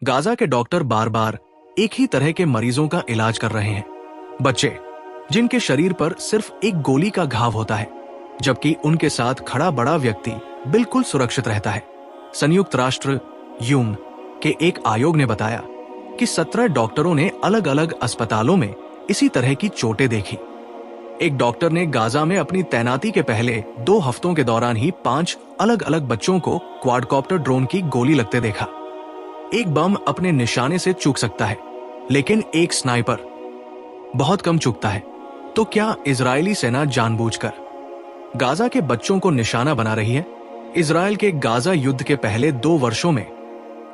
Gaza के doctor बार बार एक ही तरह के मरीजों का इलाज कर रहे हैं। बच्चे जिनके शरीर पर सिर्फ एक गोली का घाव होता है, जबकि उनके साथ खड़ा बड़ा व्यक्ति बिल्कुल सुरक्षित रहता है। संयुक्त राष्ट्र यून के एक आयोग ने बताया कि 17 डॉक्टरों ने अलग अलग अस्पतालों में इसी तरह की चोटें देखी। एक डॉक्टर ने गाजा में अपनी तैनाती के पहले 2 हफ्तों के दौरान ही 5 अलग अलग बच्चों को क्वाडकॉप्टर ड्रोन की गोली लगते देखा। एक बम अपने निशाने से चूक सकता है, लेकिन एक स्नाइपर बहुत कम चूकता है। तो क्या इजरायली सेना जानबूझकर गाजा के बच्चों को निशाना बना रही है? इजरायल के गाजा युद्ध के पहले 2 वर्षों में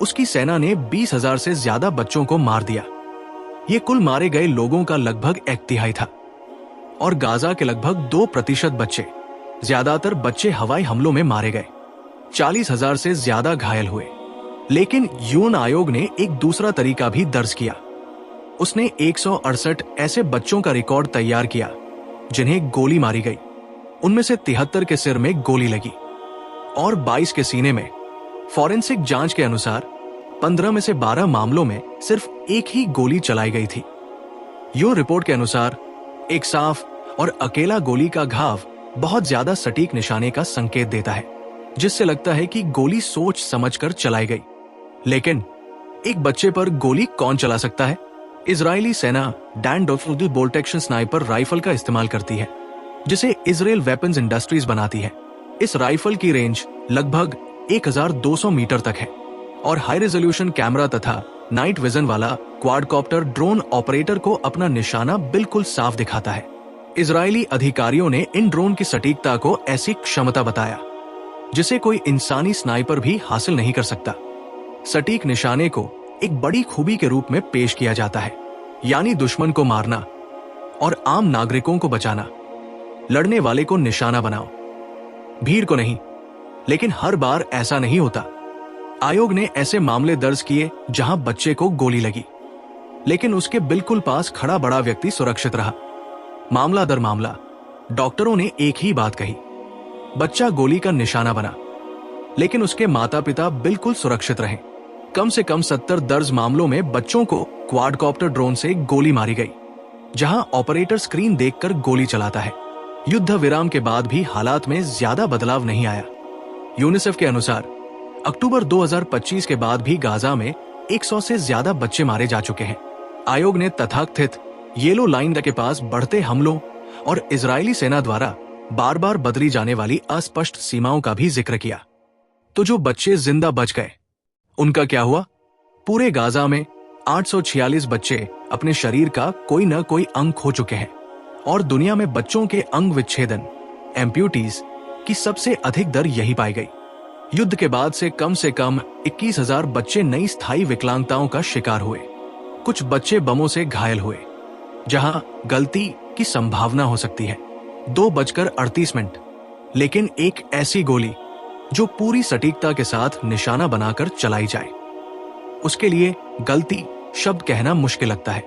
उसकी सेना ने 20,000 से ज्यादा बच्चों को मार दिया। ये कुल मारे गए लोगों का लगभग 1/3 था और गाजा के लगभग 2% बच्चे, ज्यादातर बच्चे हवाई हमलों में मारे गए। 40,000 से ज्यादा घायल हुए। लेकिन यूएन आयोग ने एक दूसरा तरीका भी दर्ज किया। उसने 168 ऐसे बच्चों का रिकॉर्ड तैयार किया जिन्हें गोली मारी गई। उनमें से 73 के सिर में गोली लगी और 22 के सीने में। फॉरेंसिक जांच के अनुसार 15 में से 12 मामलों में सिर्फ एक ही गोली चलाई गई थी। यूएन रिपोर्ट के अनुसार एक साफ और अकेला गोली का घाव बहुत ज्यादा सटीक निशाने का संकेत देता है, जिससे लगता है कि गोली सोच समझकर चलाई गई। लेकिन एक बच्चे पर गोली कौन चला सकता है? इजरायली सेना Dan bolt action sniper rifle का इस्तेमाल करती है, जिसे इजरायल वेपन्स इंडस्ट्रीज बनाती है। इस राइफल की रेंज लगभग 1200 मीटर तक है और हाई रेजोल्यूशन कैमरा तथा नाइट विजन वाला क्वाडकॉप्टर ड्रोन ऑपरेटर को अपना निशाना बिल्कुल साफ दिखाता है। इजरायली अधिकारियों ने इन ड्रोन की सटीकता को ऐसी क्षमता बताया जिसे कोई इंसानी स्नाइपर भी हासिल नहीं कर सकता। सटीक निशाने को एक बड़ी खूबी के रूप में पेश किया जाता है, यानी दुश्मन को मारना और आम नागरिकों को बचाना। लड़ने वाले को निशाना बनाओ, भीड़ को नहीं। लेकिन हर बार ऐसा नहीं होता। आयोग ने ऐसे मामले दर्ज किए जहां बच्चे को गोली लगी, लेकिन उसके बिल्कुल पास खड़ा बड़ा व्यक्ति सुरक्षित रहा। मामला दर मामला डॉक्टरों ने एक ही बात कही, बच्चा गोली का निशाना बना, लेकिन उसके माता पिता बिल्कुल सुरक्षित रहे। कम से कम 70 दर्ज मामलों में बच्चों को क्वाडकॉप्टर ड्रोन से गोली मारी गई, जहां ऑपरेटर स्क्रीन देखकर गोली चलाता है। युद्ध विराम के बाद भी हालात में ज्यादा बदलाव नहीं आया। यूनिसेफ के अनुसार अक्टूबर 2025 के बाद भी गाजा में 100 से ज्यादा बच्चे मारे जा चुके हैं। आयोग ने तथाकथित येलो लाइन के पास बढ़ते हमलों और इजरायली सेना द्वारा बार बार बदली जाने वाली अस्पष्ट सीमाओं का भी जिक्र किया। तो जो बच्चे जिंदा बच गए, उनका क्या हुआ? पूरे गाजा में 846 बच्चे अपने शरीर का कोई न कोई अंग खो चुके हैं और दुनिया में बच्चों के अंग विच्छेदन एम्प्यूटीज की सबसे अधिक दर यही पाई गई। युद्ध के बाद से कम 21,000 बच्चे नई स्थायी विकलांगताओं का शिकार हुए। कुछ बच्चे बमों से घायल हुए, जहां गलती की संभावना हो सकती है। 2:38, लेकिन एक ऐसी गोली जो पूरी सटीकता के साथ निशाना बनाकर चलाई जाए, उसके लिए गलती शब्द कहना मुश्किल लगता है।